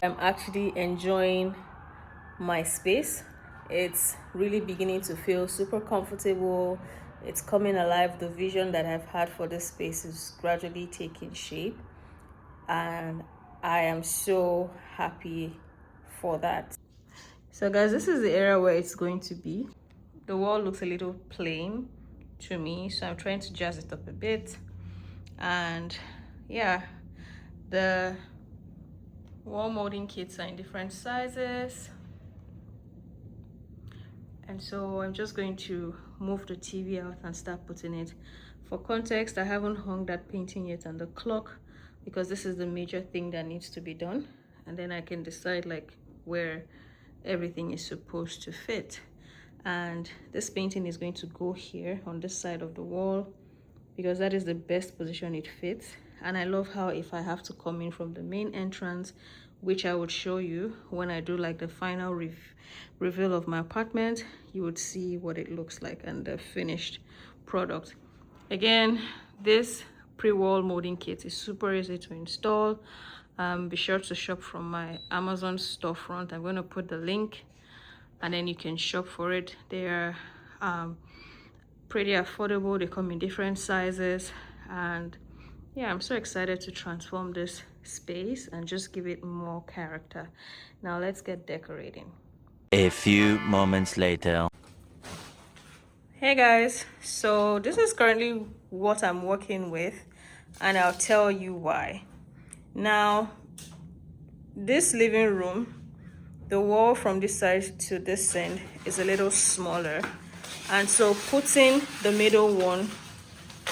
I'm actually enjoying my space. It's really beginning to feel super comfortable. It's coming alive. The vision that I've had for this space is gradually taking shape, and I am so happy for that. So guys, this is the area where it's going to be. The wall looks a little plain to me, so I'm trying to jazz it up a bit. And yeah, the wall molding kits are in different sizes, and so I'm just going to move the TV out and start putting it. For context, I haven't hung that painting yet on the clock because this is the major thing that needs to be done, and then I can decide like where everything is supposed to fit. And this painting is going to go here on this side of the wall because that is the best position it fits. And I love how if I have to come in from the main entrance, which I would show you when I do like the final reveal of my apartment, you would see what it looks like and the finished product. Again, this pre-wall molding kit is super easy to install. Be sure to shop from my Amazon storefront. I'm going to put the link and then you can shop for it. They're pretty affordable. They come in different sizes, and yeah, I'm so excited to transform this space and just give it more character. Now let's get decorating. A few moments later. Hey guys, so this is currently what I'm working with, and I'll tell you why. Now, this living room, the wall from this side to this end is a little smaller, and so putting the middle one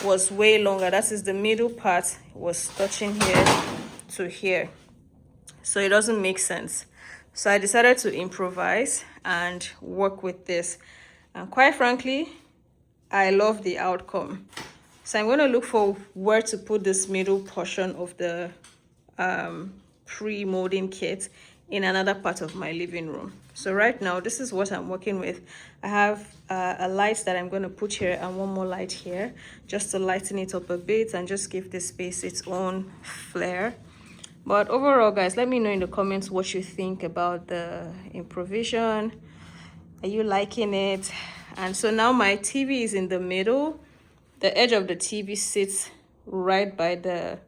was way longer. That is, the middle part was touching here to here, so it doesn't make sense. So I decided to improvise and work with this, and quite frankly, I love the outcome. So I'm going to look for where to put this middle portion of the pre-molding kit in another part of my living room. So right now, this is what I'm working with. I have a light that I'm going to put here and one more light here just to lighten it up a bit and just give this space its own flair. But overall, guys, let me know in the comments what you think about the improvisation. Are you liking it? And so now my TV is in the middle. The edge of the TV sits right by the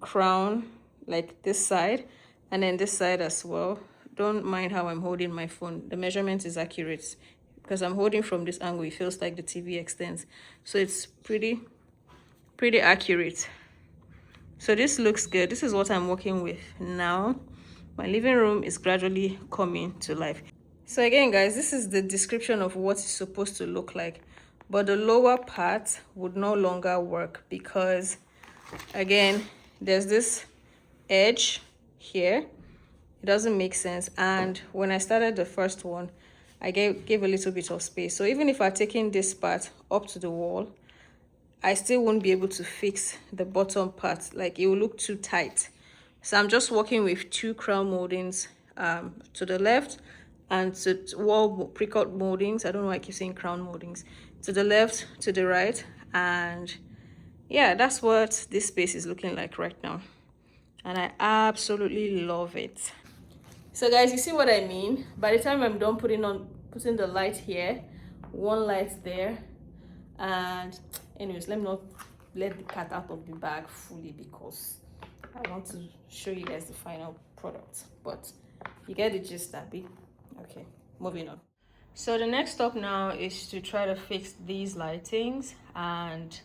crown, like this side, and then this side as well. Don't mind how I'm holding my phone. The measurement is accurate because I'm holding from this angle. It feels like the TV extends, so it's pretty accurate. So this looks good. This is what I'm working with now. My living room is gradually coming to life. So again, guys, this is the description of what it's supposed to look like, but the lower part would no longer work because, again, there's this edge here. It doesn't make sense. And when I started the first one, I gave a little bit of space. So even if I'm taking this part up to the wall, I still won't be able to fix the bottom part. Like, it will look too tight. So I'm just working with two crown moldings to the left and to wall pre-cut moldings. I don't know why I keep saying crown moldings. To the left, to the right. And yeah, that's what this space is looking like right now. And I absolutely love it. So guys, you see what I mean? By the time I'm done putting the light here, one light there, and anyways, let me not let the cat out of the bag fully because I want to show you guys the final product. But you get the gist, Abby. Okay, moving on. So the next step now is to try to fix these lightings, and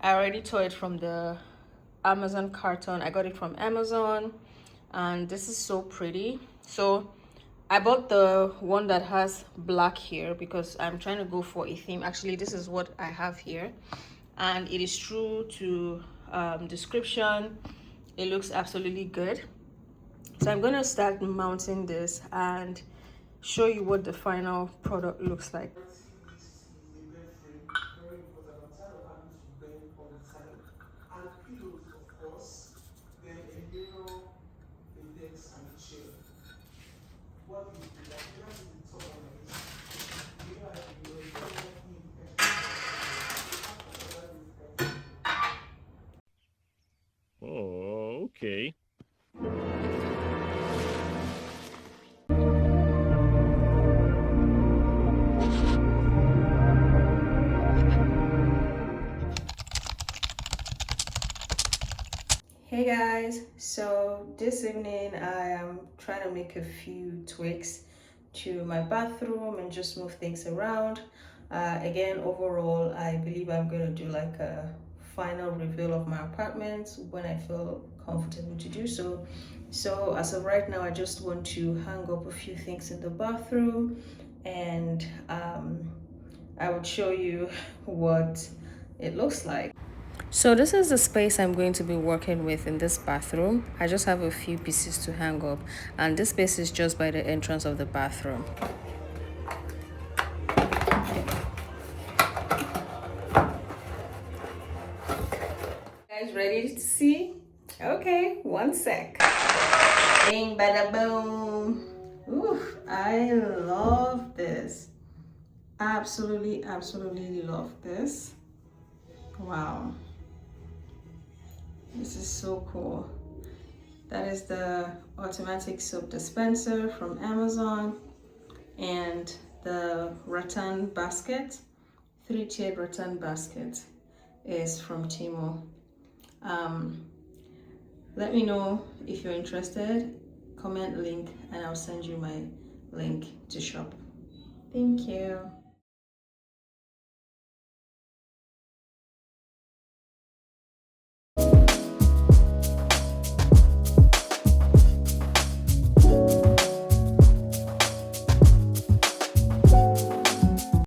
I already tore it from the Amazon carton. I got it from Amazon, and this is so pretty. So I bought the one that has black here because I'm trying to go for a theme. Actually, this is what I have here, and it is true to description. It looks absolutely good. So I'm going to start mounting this and show you what the final product looks like. the time. And pillows, of course, then a mirror, a desk, and a chair. What do you think? I think that's the top of my list. Do you agree or you don't want me to Oh, okay. Hey guys, so this evening I am trying to make a few tweaks to my bathroom and just move things around. Again, overall, I believe I'm going to do like a final reveal of my apartment when I feel comfortable to do so. So as of right now, I just want to hang up a few things in the bathroom, and I would show you what it looks like. So this is the space I'm going to be working with in this bathroom. I just have a few pieces to hang up, and this space is just by the entrance of the bathroom. Guys, ready to see? Okay, one sec. Bing, bada, boom. Ooh, I love this. Absolutely, absolutely love this. Wow. This is so cool. That is the automatic soap dispenser from Amazon, and the rattan basket, 3-tiered rattan basket, is from Timo. Let me know if you're interested. Comment link and I'll send you my link to shop. Thank you.